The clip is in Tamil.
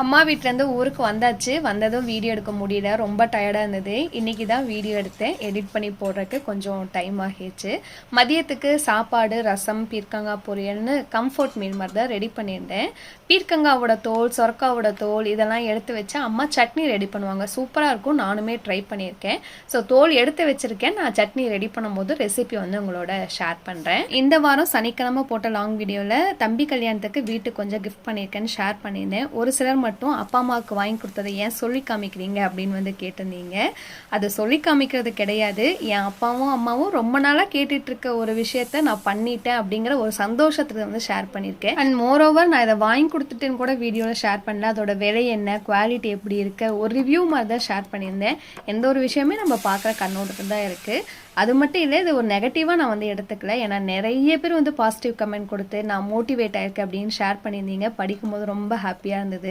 அம்மா வீட்டிலேருந்து ஊருக்கு வந்தாச்சு. வந்ததும் வீடியோ எடுக்க முடியல, ரொம்ப டயர்டாக இருந்தது. இன்றைக்கி தான் வீடியோ எடுத்தேன். எடிட் பண்ணி போடுறதுக்கு கொஞ்சம் டைம் ஆகிடுச்சு. மதியத்துக்கு சாப்பாடு, ரசம், பீர்க்கங்காய் பொரியல்னு கம்ஃபர்ட் மீல் மாதிரி தான் ரெடி பண்ணியிருந்தேன். பீர்க்கங்காவோட தோல், சொரக்காவோட தோல் இதெல்லாம் எடுத்து வச்சு அம்மா சட்னி ரெடி பண்ணுவாங்க. சூப்பராக இருக்கும். நானுமே ட்ரை பண்ணியிருக்கேன். ஸோ தோல் எடுத்து வச்சுருக்கேன். நான் சட்னி ரெடி பண்ணும்போது ரெசிபி உங்களோட ஷேர் பண்ணுறேன். இந்த வாரம் சனிக்கிழமை போட்ட லாங் வீடியோவில் தம்பி கல்யாணத்துக்கு வீட்டுக்கு கொஞ்சம் கிஃப்ட் பண்ணியிருக்கேன்னு ஷேர் பண்ணியிருந்தேன். ஒரு சிலர் மட்டும் அப்பா அம்மாவுக்கு வாங்கி கொடுத்ததை ஏன் சொல்லி காமிக்கிறீங்க அப்படின்னு கேட்டிருந்தீங்க. அது சொல்லி காமிக்கிறது கிடையாது. என் அப்பாவும் அம்மாவும் ரொம்ப நாளாக கேட்டுட்டு இருக்க ஒரு விஷயத்த நான் பண்ணிட்டேன் அப்படிங்கிற ஒரு சந்தோஷத்தை ஷேர் பண்ணியிருக்கேன். அண்ட் மோரோவர் நான் இதை வாங்கி கொடுத்துட்டேன்னு கூட வீடியோவில் ஷேர் பண்ணல. அதோட விலை என்ன, குவாலிட்டி எப்படி இருக்கு, ஒரு ரிவ்யூ மாதிரி தான் ஷேர் பண்ணியிருந்தேன். எந்த ஒரு விஷயமே நம்ம பார்க்குற கண்ணோட்டத்தில் தான் இருக்குது. அது மட்டும் இல்லை, இது ஒரு நெகட்டிவாக நான் எடுத்துக்கல. ஏன்னா நிறைய பேர் பாசிட்டிவ் கமெண்ட் கொடுத்து நான் மோட்டிவேட் ஆயிருக்கேன் அப்படின்னு ஷேர் பண்ணியிருந்தீங்க. படிக்கும்போது ரொம்ப ஹாப்பியாக இருந்தது.